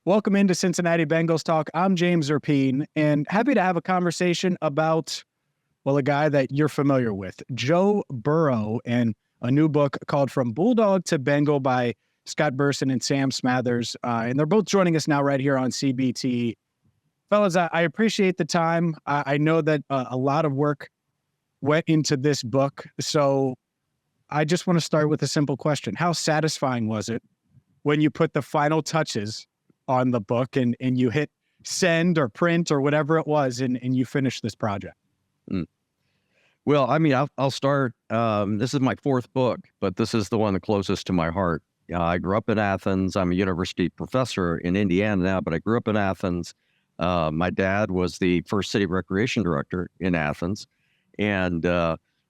Welcome into Cincinnati Bengals Talk. I'm James Rapien, and happy to have a conversation about, well, a guy that you're familiar with, Joe Burrow, and a new book called From Bulldog to Bengal by Scott Burson and Sam Smathers. And they're both joining us now right here on CBT. Fellas, I appreciate the time. I know that a lot of work went into this book, so I just want to start with a simple question. How satisfying was it when you put the final touches on the book and you hit send or print or whatever it was and you finished this project? Well, I mean, I'll start. This is my fourth book, but this is the one the closest to my heart. I grew up in Athens. I'm a university professor in Indiana now, but I grew up in Athens. My dad was the first city recreation director in Athens. And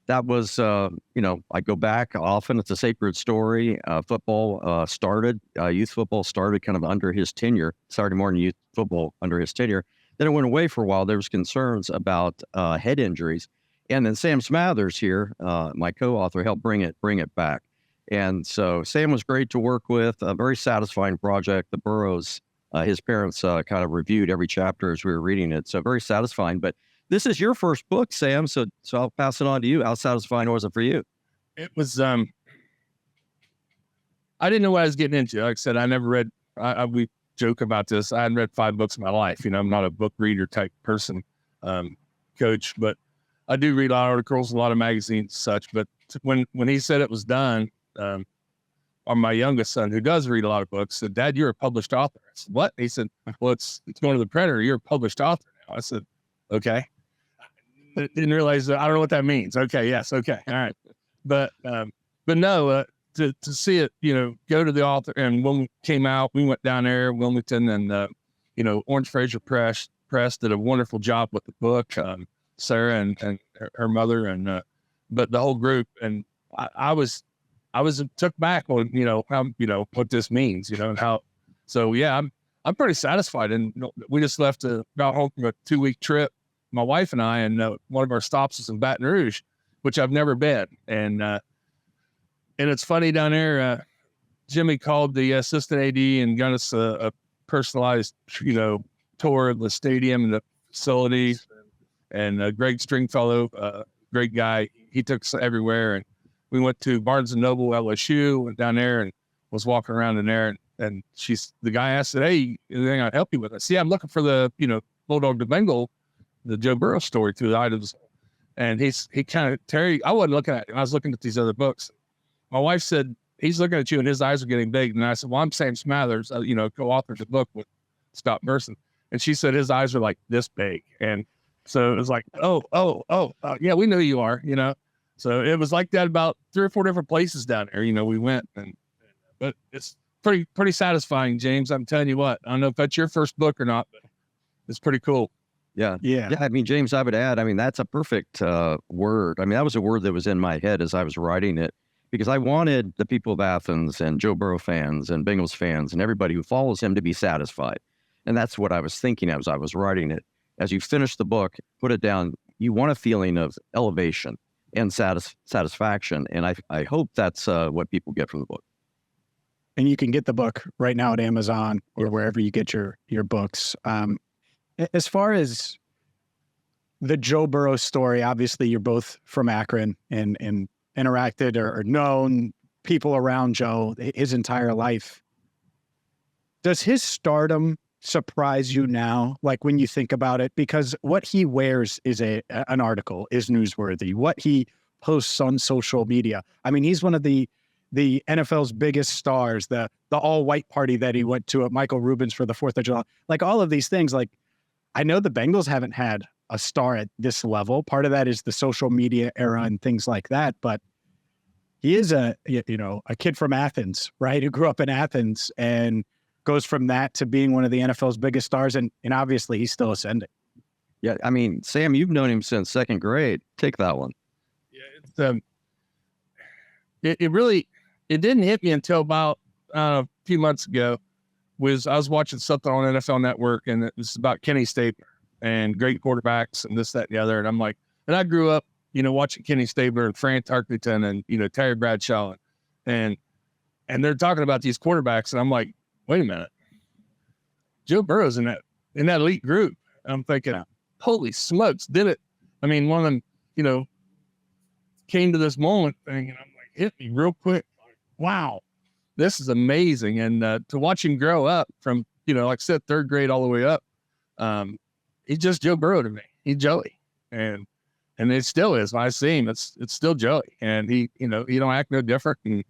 that was, I go back often. It's a sacred story. Football started, youth football started kind of under his tenure, Saturday morning youth football under his tenure. Then it went away for a while. There was concerns about head injuries. And then Sam Smathers here, my co-author, helped bring it back. And so Sam was great to work with, a very satisfying project. The Burrows, his parents kind of reviewed every chapter as we were reading it. So very satisfying. But this is your first book, Sam, so I'll pass it on to you. How satisfying was it for you? It was, I didn't know what I was getting into. Like I said, I never read, we joke about this. I hadn't read 5 books in my life. I'm not a book reader type person, coach, but I do read a lot of articles, a lot of magazines and such. But when he said it was done, or my youngest son, who does read a lot of books, said, "Dad, you're a published author." I said, "What?" He said, "Well, it's going to the printer. You're a published author now." I said, "Okay." I didn't realize that. I don't know what that means. Okay. Yes. Okay. All right. But no, to see it, go to the author. And when we came out, we went down there, Wilmington, and, Orange Fraser Press did a wonderful job with the book. Sarah and her mother but the whole group. And I was took back on, how, what this means, and how, so yeah, I'm pretty satisfied. And we just got home from a 2-week trip, my wife and I, and one of our stops was in Baton Rouge, which I've never been. And it's funny down there, Jimmy called the assistant AD and got us a personalized, tour of the stadium and the facilities. And Greg Stringfellow, great guy, he took us everywhere. And we went to Barnes & Noble, LSU, went down there and was walking around in there. And the guy asked, "Hey, anything I'd help you with?" I said, "Yeah, I'm looking for the, Bulldog to Bengal, the Joe Burrow story through the items." And he kind of, Terry, I wasn't looking at him. I was looking at these other books. My wife said, "He's looking at you and his eyes are getting big." And I said, "Well, I'm Sam Smathers, co-authored the book with Scott Burson." And she said his eyes are like this big. And so it was like, yeah, we know you are, So it was like that about 3 or 4 different places down there, we went. But it's pretty satisfying, James. I'm telling you what, I don't know if that's your first book or not, but it's pretty cool. Yeah. I mean, James, I would add, that's a perfect word. That was a word that was in my head as I was writing it, because I wanted the people of Athens and Joe Burrow fans and Bengals fans and everybody who follows him to be satisfied. And that's what I was thinking as I was writing it. As you finish the book, put it down, you want a feeling of elevation and satisfaction. And I hope that's what people get from the book. And you can get the book right now at Amazon or wherever you get your books. As far as the Joe Burrow story, obviously you're both from Akron and interacted or known people around Joe his entire life. Does his stardom surprise you now, like when you think about it? Because what he wears is an article, is newsworthy. What he posts on social media. He's one of the NFL's biggest stars, the all-white party that he went to at Michael Rubin's for the 4th of July. Like all of these things, like I know the Bengals haven't had a star at this level. Part of that is the social media era and things like that. But he is a kid from Athens, right? Who grew up in Athens and goes from that to being one of the NFL's biggest stars. And obviously he's still ascending. Yeah. Sam, you've known him since 2nd grade. Take that one. Yeah. It didn't hit me until about a few months ago. I was watching something on NFL Network, and it was about Kenny Stabler and great quarterbacks and this, that, and the other. And I'm like, and I grew up, watching Kenny Stabler and Fran Tarkenton and, Terry Bradshaw and they're talking about these quarterbacks. And I'm like, wait a minute. Joe Burrow's in that elite group. I'm thinking, holy smokes, did it? I mean, one of them, you know, came to this moment thing, and I'm like, hit me real quick. Like, wow, this is amazing. And to watch him grow up from, you know, like I said, third grade all the way up, he's just Joe Burrow to me. He's Joey, and it still is. When I see him, it's still Joey, and he, you know, he don't act no different. And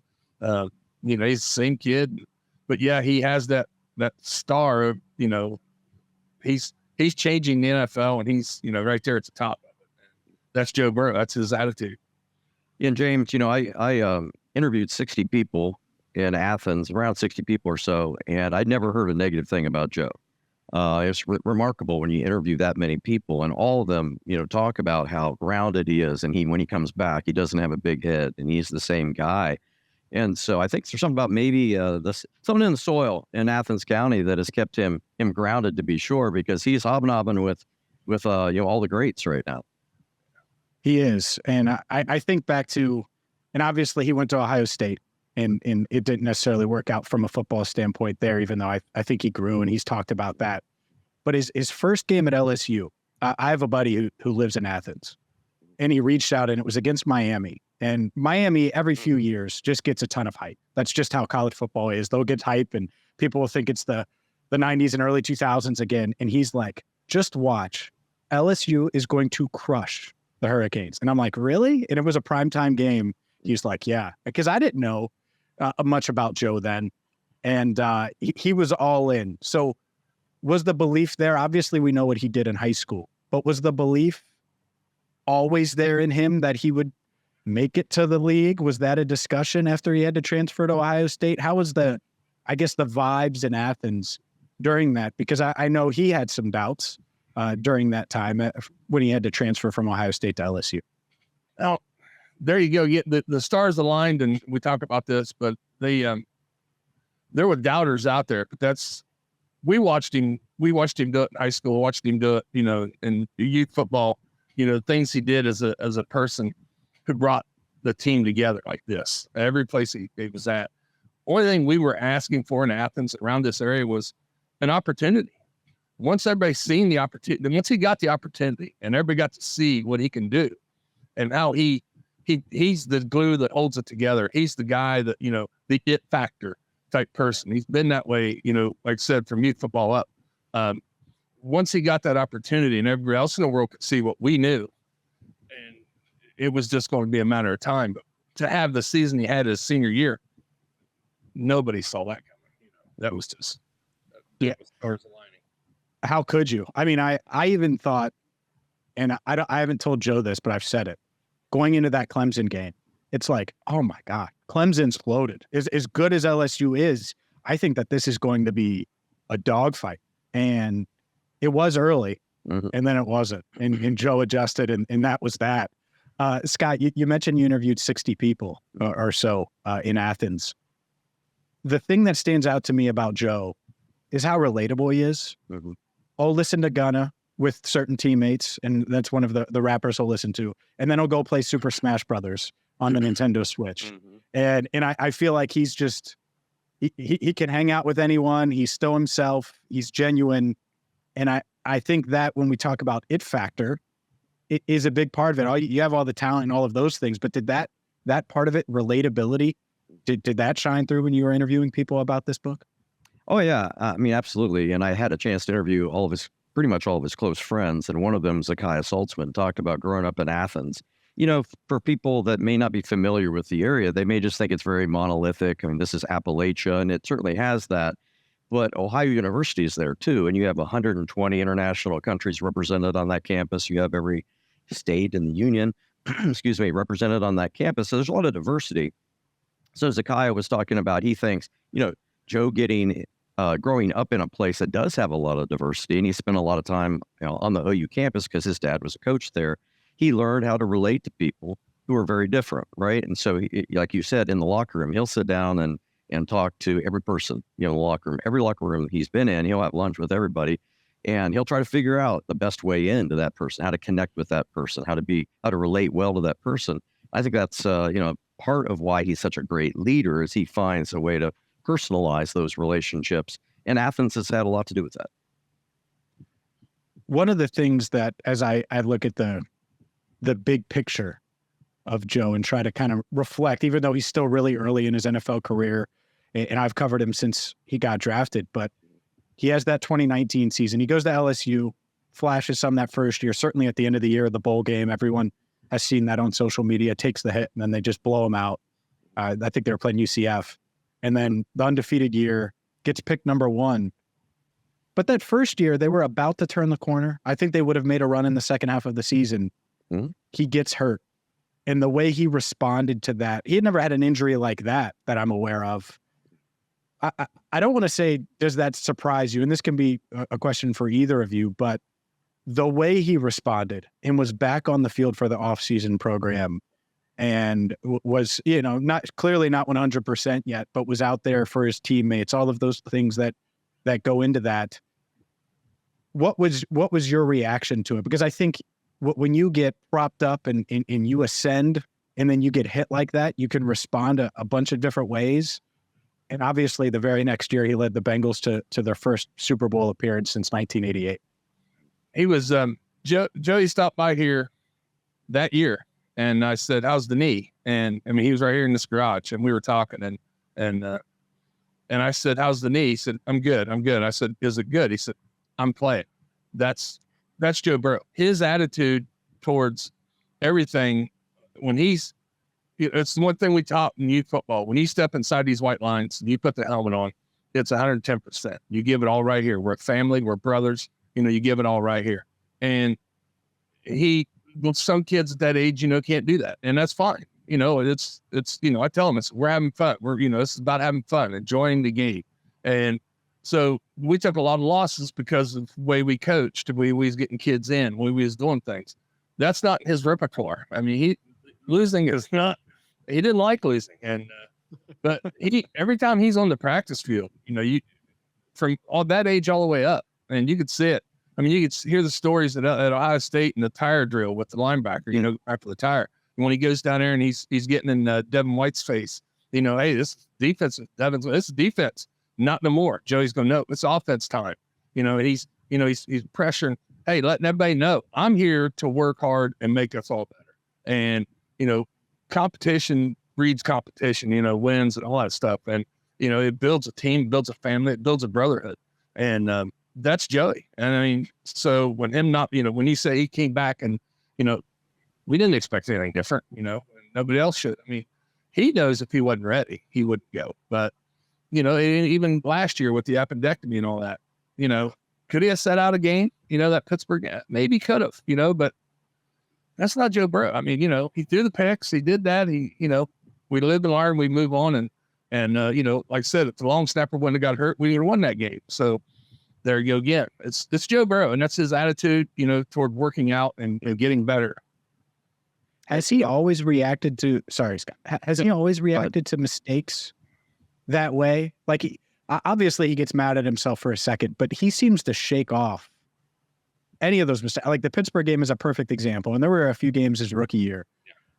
you know, he's the same kid, but yeah, he has that star of, you know, he's changing the NFL, and he's, you know, right there at the top of it. That's Joe Burrow. That's his attitude. And James, you know, I interviewed 60 people in Athens, around 60 people or so, and I'd never heard a negative thing about Joe. It's remarkable when you interview that many people, and all of them, you know, talk about how grounded he is, and when he comes back, he doesn't have a big head, and he's the same guy. And so I think there's something about maybe something in the soil in Athens County that has kept him grounded, to be sure, because he's hobnobbing with you know, all the greats right now. He is. And I think back to, and obviously he went to Ohio State, and it didn't necessarily work out from a football standpoint there, even though I think he grew, and he's talked about that. But his first game at LSU, I have a buddy who lives in Athens, and he reached out, and it was against Miami. And Miami, every few years, just gets a ton of hype. That's just how college football is. They'll get hype, and people will think it's the 90s and early 2000s again. And he's like, just watch. LSU is going to crush the Hurricanes. And I'm like, really? And it was a primetime game. He's like, yeah. Because I didn't know much about Joe then. And he was all in. So was the belief there? Obviously, we know what he did in high school. But was the belief always there in him that he would make it to the league? Was that a discussion after he had to transfer to Ohio State? How was the vibes in Athens during that? Because I know he had some doubts during that time when he had to transfer from Ohio State to LSU. Now, there you go. The stars aligned, and we talk about this, but there were doubters out there. But we watched him do it in high school, watched him do it, you know, in youth football, you know, things he did as a person who brought the team together like this. Every place he was at. Only thing we were asking for in Athens around this area was an opportunity. Once everybody's seen the opportunity, once he got the opportunity and everybody got to see what he can do and how he's the glue that holds it together. He's the guy that, you know, the it factor type person. He's been that way, you know, like I said, from youth football up. Once he got that opportunity and everybody else in the world could see what we knew, and it was just going to be a matter of time. But to have the season he had his senior year, nobody saw that coming. You know, that was just, yeah. Stars aligning. How could you? I mean, I even thought, and I haven't told Joe this, but I've said it, going into that Clemson game, it's like, oh my God, Clemson's loaded. As good as LSU is, I think that this is going to be a dogfight. And it was early, and then it wasn't. And Joe adjusted, and that was that. Scott, you mentioned you interviewed 60 people or so in Athens. The thing that stands out to me about Joe is how relatable he is. Mm-hmm. I'll listen to Gunna with certain teammates, and that's one of the rappers he'll listen to. And then he'll go play Super Smash Brothers on the Nintendo Switch. Mm-hmm. And I feel like he's just, he can hang out with anyone. He's still himself. He's genuine. And I think that when we talk about it factor, it is a big part of it. You have all the talent and all of those things, but did that part of it, relatability, did that shine through when you were interviewing people about this book? Oh yeah, I mean, absolutely. And I had a chance to interview pretty much all of his close friends, and one of them, Zacchaeus Saltzman, talked about growing up in Athens. You know, for people that may not be familiar with the area, they may just think it's very monolithic. I mean, this is Appalachia, and it certainly has that. But Ohio University is there too, and you have 120 international countries represented on that campus. You have every state in the union, excuse me, represented on that campus. So there's a lot of diversity. So Zacchaeus was talking about, he thinks, you know, Joe growing up in a place that does have a lot of diversity, and he spent a lot of time, you know, on the OU campus because his dad was a coach there. He learned how to relate to people who are very different, right? And so, like you said, in the locker room, he'll sit down and talk to every person, you know, in the locker room. Every locker room he's been in, he'll have lunch with everybody, and he'll try to figure out the best way into that person, how to connect with that person, how to relate well to that person. I think that's, you know, part of why he's such a great leader is he finds a way to personalize those relationships. And Athens has had a lot to do with that. one of the things that, as I look at the big picture of Joe and try to kind of reflect, even though he's still really early in his NFL career, and I've covered him since he got drafted, but he has that 2019 season. He goes to LSU, flashes some that first year, certainly at the end of the year, the bowl game. Everyone has seen that on social media, takes the hit, and then they just blow him out. I think they were playing UCF. And then the undefeated year, gets picked number 1. But that first year, they were about to turn the corner. I think they would have made a run in the second half of the season. Mm-hmm. He gets hurt. And the way he responded to that, he had never had an injury like that I'm aware of. I don't want to say, does that surprise you? And this can be a question for either of you, but the way he responded and was back on the field for the offseason program and was, not 100% yet, but was out there for his teammates, all of those things that go into that. What was your reaction to it? Because I think when you get propped up and you ascend and then you get hit like that, you can respond a bunch of different ways. And obviously the very next year he led the Bengals to their first Super Bowl appearance since 1988. He was, Joey stopped by here that year and I said, how's the knee? And I mean, he was right here in this garage and we were talking and I said, how's the knee? He said, I'm good. I said, is it good? He said, I'm playing. That's Joe Burrow. His attitude towards everything it's the one thing we taught in youth football. When you step inside these white lines and you put the helmet on, it's 110%. You give it all right here. We're a family. We're brothers. You give it all right here. And some kids at that age, can't do that. And that's fine. It's I tell them we're having fun. This is about having fun, enjoying the game. And so we took a lot of losses because of the way we coached, the way we was getting kids in, the way we was doing things. That's not his repertoire. I mean, losing is not, he didn't like losing. And, but every time he's on the practice field, from all that age all the way up, and you could see it. I mean, you could hear the stories at Ohio State and the tire drill with the linebacker, after the tire. And when he goes down there and he's getting in Devin White's face, hey, this defense, this is defense, not no more. Joey's going, no, it's offense time. And he's pressuring, hey, letting everybody know I'm here to work hard and make us all better. And, competition breeds competition, wins and all that stuff. And, it builds a team, builds a family, it builds a brotherhood. And that's Joey. And I mean, so when when you say he came back and, we didn't expect anything different, and nobody else should. I mean, he knows if he wasn't ready, he wouldn't go. But, even last year with the appendectomy and all that, could he have set out a game? That Pittsburgh, maybe could have, but that's not Joe Burrow. I mean, he threw the picks, he did that. We live and learn, we move on. And like I said, if the long snapper wouldn't have got hurt, we would have won that game. So there you go again. It's Joe Burrow, and that's his attitude, toward working out and getting better. Has he always reacted to, sorry, Scott, has he always reacted to mistakes that way? Like, obviously he gets mad at himself for a second, but he seems to shake off any of those mistakes. Like the Pittsburgh game is a perfect example. And there were a few games his rookie year,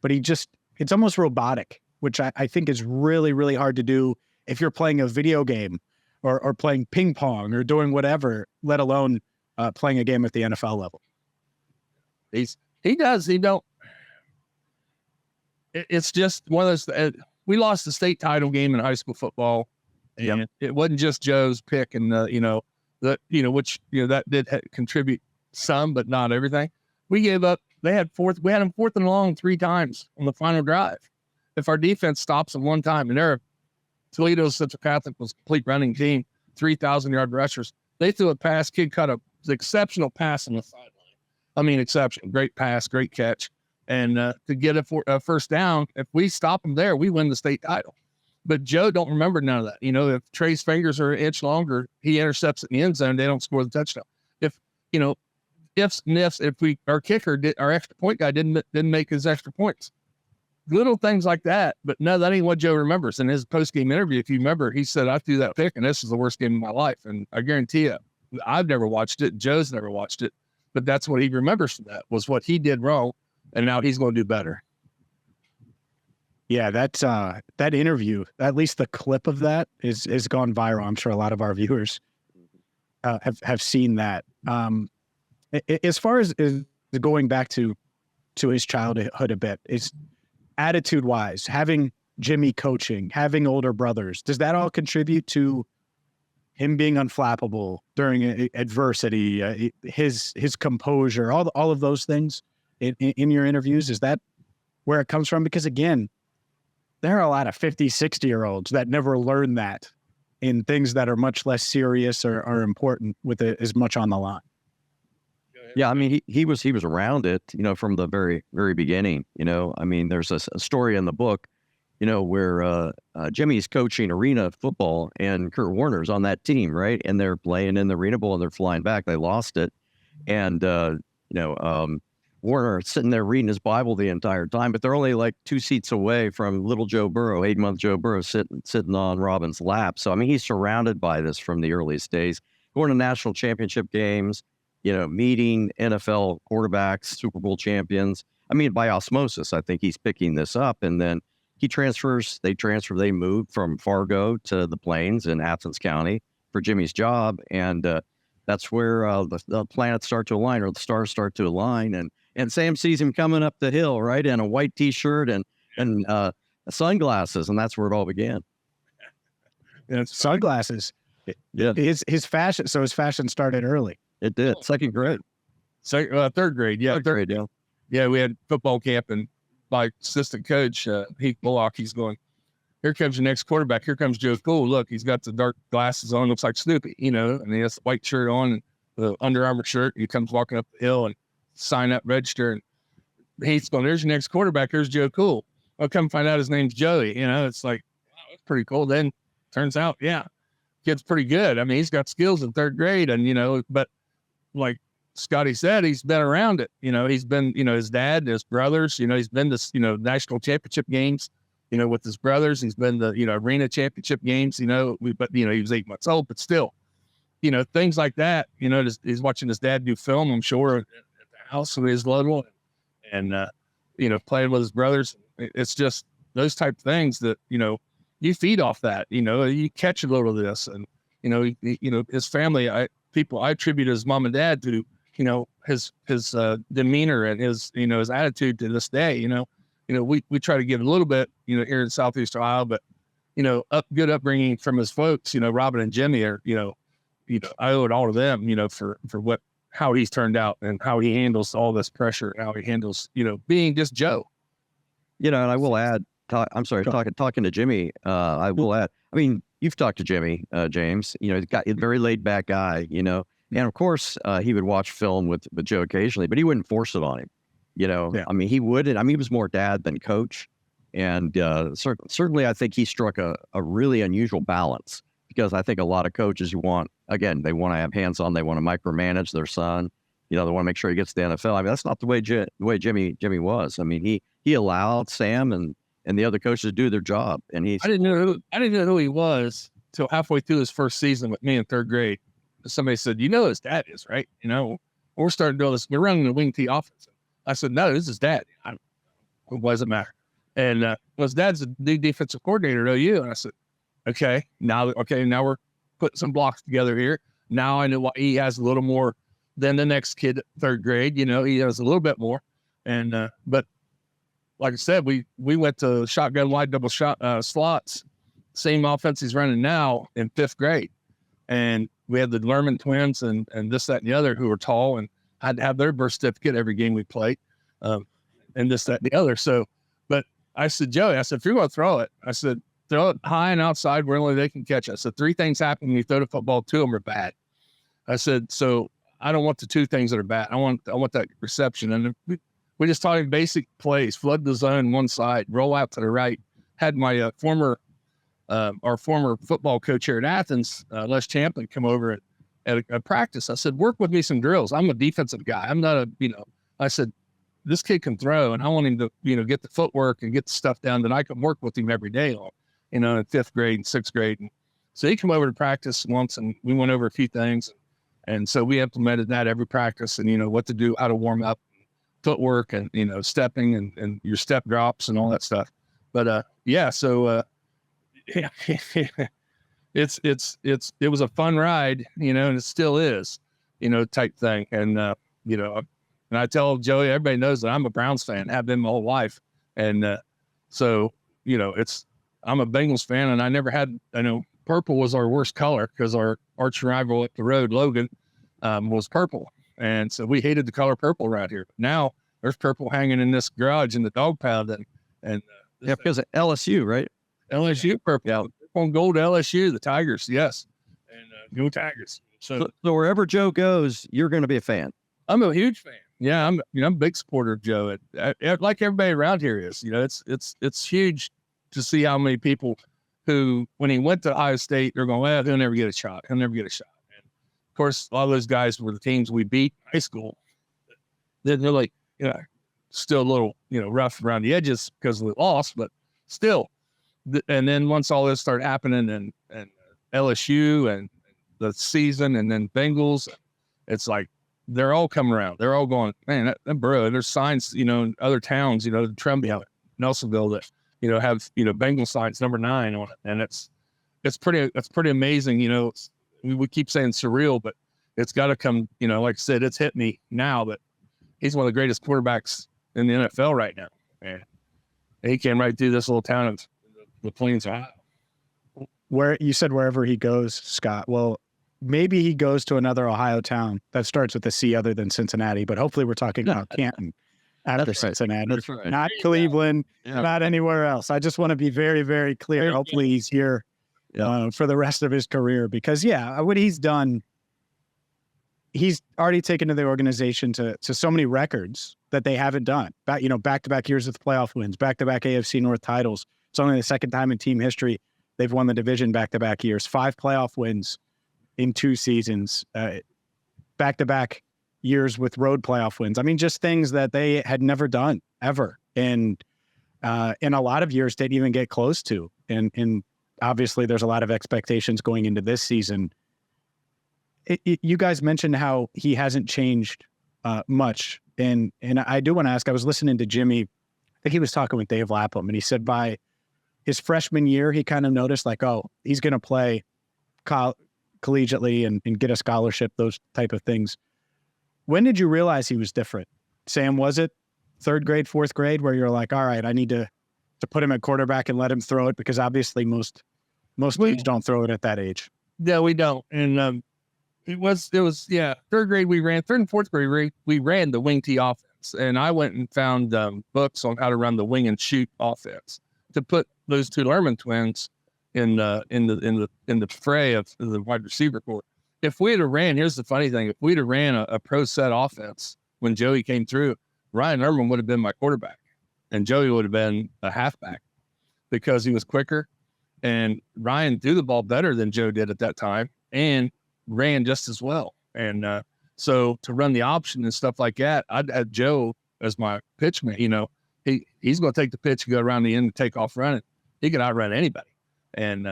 but it's almost robotic, which I think is really, really hard to do if you're playing a video game or playing ping pong or doing whatever, let alone playing a game at the NFL level. It's just one of those, we lost the state title game in high school football. And it wasn't just Joe's pick and, which that did contribute some, but not everything. We gave up. We had them 4th and long 3 times on the final drive. If our defense stops them one time, and Toledo Central Catholic was a complete running team, 3,000-yard rushers. They threw a pass. Kid cut an exceptional pass on the sideline. I mean, exceptional. Great pass, great catch. And to get a first down, if we stop them there, we win the state title. But Joe don't remember none of that. If Trey's fingers are an inch longer, he intercepts it in the end zone, they don't score the touchdown. If, ifs and ifs, our kicker, our extra point guy didn't make his extra points. Little things like that. But no, that ain't what Joe remembers. In his post-game interview, if you remember, he said, I threw that pick, and this is the worst game of my life. And I guarantee you, I've never watched it. Joe's never watched it. But that's what he remembers from that, was what he did wrong. And now he's going to do better. Yeah, that interview, at least the clip of that is gone viral. I'm sure a lot of our viewers have seen that. As far as going back to his childhood a bit, is attitude wise, having Jimmy coaching, having older brothers, does that all contribute to him being unflappable during adversity, his composure, all of those things in your interviews? Is that where it comes from? Because again, there are a lot of 50, 60-year-olds that never learn that in things that are much less serious or are important with as much on the line. Yeah, I mean, he was around it, from the very, very beginning. I mean, there's a story in the book, where Jimmy's coaching arena football and Kurt Warner's on that team, right? And they're playing in the Arena Bowl and they're flying back. They lost it, and Warner sitting there reading his Bible the entire time, but they're only like 2 seats away from little Joe Burrow, 8-month Joe Burrow, sitting on Robin's lap. So I mean, he's surrounded by this from the earliest days, going to national championship games, meeting NFL quarterbacks, Super Bowl champions. I mean, by osmosis, I think he's picking this up. And then they moved from Fargo to the Plains in Athens County for Jimmy's job. And that's where the planets start to align, or the stars start to align. And Sam sees him coming up the hill, right, in a white T-shirt and sunglasses. And that's where it all began. And sunglasses. Yeah. His fashion. So his fashion started early. It did. Second grade. Third grade. Yeah. Third grade. Yeah. Yeah. We had football camp, and my assistant coach, Heath Bullock, he's going, "Here comes your next quarterback. Here comes Joe Cool. Look, he's got the dark glasses on, looks like Snoopy, and he has the white shirt on and the Under Armour shirt. He comes walking up the hill and sign up, register." And Heath's going, "There's your next quarterback. Here's Joe Cool." I'll come find out his name's Joey. It's like, wow, that's pretty cool. Then turns out, yeah, kid's pretty good. I mean, he's got skills in third grade, and but like Scotty said, he's been around it. He's been, his dad, his brothers, he's been to, national championship games, with his brothers. He's been to, arena championship games, but he was 8 months old, but still, things like that, he's watching his dad do film, I'm sure, at the house when he was little, and playing with his brothers. It's just those type of things that, you feed off that, you catch a little of this, and, his family, I attribute his mom and dad to, his demeanor and his, his attitude to this day. We try to give a little bit, here in Southeast Ohio, but, good upbringing from his folks, Robin and Jimmy are, I owe it all to them, for how he's turned out and how he handles all this pressure and how he handles, being just Joe. And I will add, talking to Jimmy, I will add, I mean, you've talked to Jimmy, James, he's got a very laid back guy, and of course, he would watch film with Joe occasionally, but he wouldn't force it on him. Yeah. I mean, he wouldn't. I mean, he was more dad than coach. And certainly, I think he struck a really unusual balance, because I think a lot of coaches they want to have hands on, they want to micromanage their son. They want to make sure he gets to the NFL. I mean, that's not the way Jimmy was. I mean, he allowed Sam and the other coaches to do their job. And I didn't know who he was till halfway through his first season with me in third grade. Somebody said, his dad is, right? We're starting to do this. We're running the wing tee offense. I said, no, this is dad. It doesn't matter. And his dad's the new defensive coordinator at OU. And I said, okay, now we're putting some blocks together here. Now I know why he has a little more than the next kid at third grade. He has a little bit more. And but like I said, we went to shotgun wide double shot slots, same offense he's running now in fifth grade. And we had the Lerman twins and this, that, and the other, who were tall and had to have their birth certificate every game we played, and this, that, and the other. So, but I said, Joey, if you're going to throw it, I said, throw it high and outside where only they can catch it. I said, 3 things happen when you throw the football. 2 of them are bad. I said, so I don't want the 2 things that are bad. I want that reception. And we just taught him basic plays: flood the zone one side, roll out to the right. Had my our former football coach here at Athens, Les Champlin, come over at a practice. I said, work with me some drills. I'm a defensive guy. I'm not I said, this kid can throw, and I want him to, get the footwork and get the stuff down that I can work with him every day on, in 5th grade and 6th grade. And so he came over to practice once, and we went over a few things. And so we implemented that every practice, and, what to do, how to warm up, footwork, and, stepping and your step drops and all that stuff. But, yeah, so, yeah, it was a fun ride, and it still is, type thing. And, And I tell Joey, everybody knows that I'm a Browns fan, have been my whole life. And so, I'm a Bengals fan, and I never had, purple was our worst color because our arch rival up the road, Logan, was purple. And so we hated the color purple around here. Now there's purple hanging in this garage in the dog pound. And because of LSU, right? LSU purple. Yeah. On gold LSU, the Tigers, yes. And go Tigers. So wherever Joe goes, you're going to be a fan. I'm a huge fan. Yeah, I'm a big supporter of Joe. Like everybody around here is. It's huge to see how many people who, when he went to Ohio State, they're going, well, he'll never get a shot. He'll never get a shot. And of course, a lot of those guys were the teams we beat in high school. They're like, still a little, rough around the edges because of the loss, but still. And then once all this started happening and LSU and the season and then Bengals, it's like, they're all coming around. They're all going, man, that Burrow. There's signs, in other towns, Trumbull, Nelsonville that, have, Bengal signs number 9 on it. And it's pretty amazing. We keep saying surreal, but it's got to come, like I said, it's hit me now, but he's one of the greatest quarterbacks in the NFL right now. And he came right through this little town of the Plains, Ohio. Where you said wherever he goes, Scott, well, maybe he goes to another Ohio town that starts with a C other than Cincinnati, but hopefully we're talking about Canton after Cincinnati, That's right. not Cleveland, not anywhere else. I just want to be very, very clear. Hopefully he's here for the rest of his career because, what he's done, he's already taken to the organization to so many records that they haven't done. Back-to-back years with playoff wins, back-to-back AFC North titles. It's only the second time in team history they've won the division back-to-back years, 5 playoff wins in 2 seasons, back-to-back years with road playoff wins. I mean, just things that they had never done ever. And in a lot of years, didn't even get close to. And obviously there's a lot of expectations going into this season. You guys mentioned how he hasn't changed much. And I do want to ask, I was listening to Jimmy, I think he was talking with Dave Lapham, and he said by his freshman year, he kind of noticed like, oh, he's going to play collegiately and get a scholarship, those type of things. When did you realize he was different? Sam, was it 3rd grade, 4th grade, where you're like, all right, I need to put him at quarterback and let him throw it? Because obviously most kids don't throw it at that age. Yeah, we don't. And it was 3rd grade we ran, 3rd and 4th grade we ran the wing tee offense. And I went and found books on how to run the wing and shoot offense to put those 2 Lerman twins in the fray of the wide receiver corps. If we'd have ran, here's the funny thing, if we'd have ran a pro set offense when Joey came through, Ryan Lerman would have been my quarterback and Joey would have been a halfback because he was quicker, and Ryan threw the ball better than Joe did at that time and ran just as well. And so to run the option and stuff like that, I'd had Joe as my pitchman. He's going to take the pitch and go around the end and take off running. He can outrun anybody. And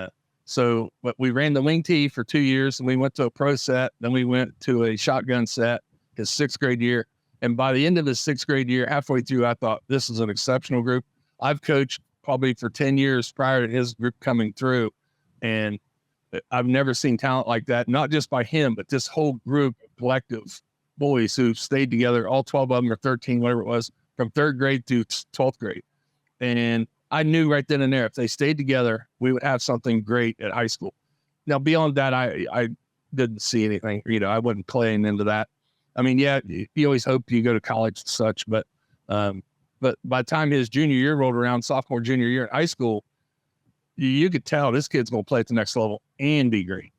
but we ran the wing tee for 2 years, and we went to a pro set. Then we went to a shotgun set his 6th grade year. And by the end of his 6th grade year, halfway through, I thought, this is an exceptional group. I've coached probably for 10 years prior to his group coming through, and I've never seen talent like that, not just by him, but this whole group of collective boys who stayed together, all 12 of them or 13, whatever it was, from 3rd grade through 12th grade. And I knew right then and there, if they stayed together, we would have something great at high school. Now, beyond that, I didn't see anything. I wasn't playing into that. I mean, you always hope you go to college and such, but by the time his junior year rolled around, sophomore, junior year in high school, you could tell this kid's going to play at the next level and be great.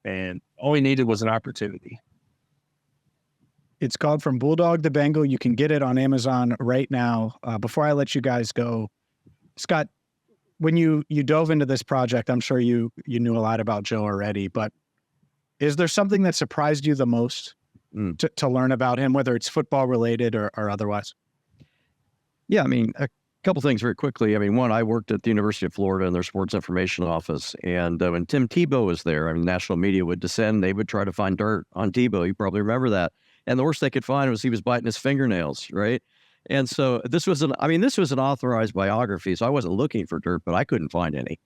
And all he needed was an opportunity. It's called From Bulldog to Bengal. You can get it on Amazon right now. Before I let you guys go, Scott, when you dove into this project, I'm sure you knew a lot about Joe already, but is there something that surprised you the most to learn about him, whether it's football related or otherwise? Yeah, I mean, a couple things very quickly. I mean, one, I worked at the University of Florida in their sports information office, and when Tim Tebow was there, I mean, national media would descend. They would try to find dirt on Tebow. You probably remember that. And the worst they could find was he was biting his fingernails, right? And so this was an authorized biography, so I wasn't looking for dirt, but I couldn't find any,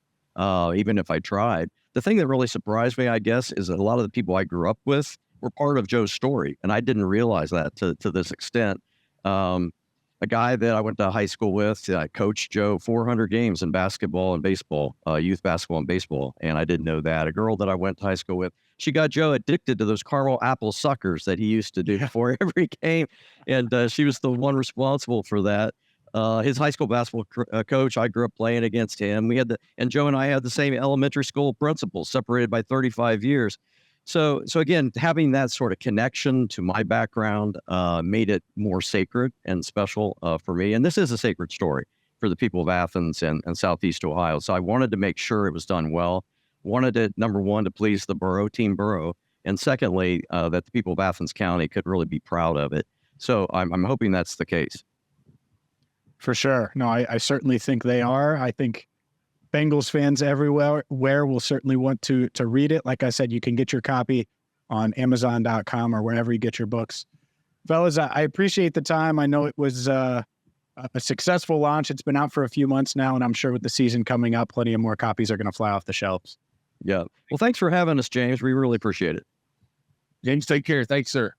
even if I tried. The thing that really surprised me, I guess, is that a lot of the people I grew up with were part of Joe's story. And I didn't realize that to this extent. A guy that I went to high school with, I coached Joe 400 games in basketball and baseball, youth basketball and baseball. And I didn't know that. A girl that I went to high school with, she got Joe addicted to those caramel apple suckers that he used to do before every game. And she was the one responsible for that. His high school basketball coach, I grew up playing against him. And Joe and I had the same elementary school principal, separated by 35 years. So again, having that sort of connection to my background made it more sacred and special for me. And this is a sacred story for the people of Athens and Southeast Ohio. So I wanted to make sure it was done well. Wanted it, number one, to please the Burrow, Team Burrow. And secondly, that the people of Athens County could really be proud of it. So I'm hoping that's the case. For sure. No, I certainly think they are. I think Bengals fans everywhere will certainly want to read it. Like I said, you can get your copy on Amazon.com or wherever you get your books. Fellas, I appreciate the time. I know it was a successful launch. It's been out for a few months now, and I'm sure with the season coming up, plenty of more copies are going to fly off the shelves. Yeah. Well, thanks for having us, James. We really appreciate it. James, take care. Thanks, sir.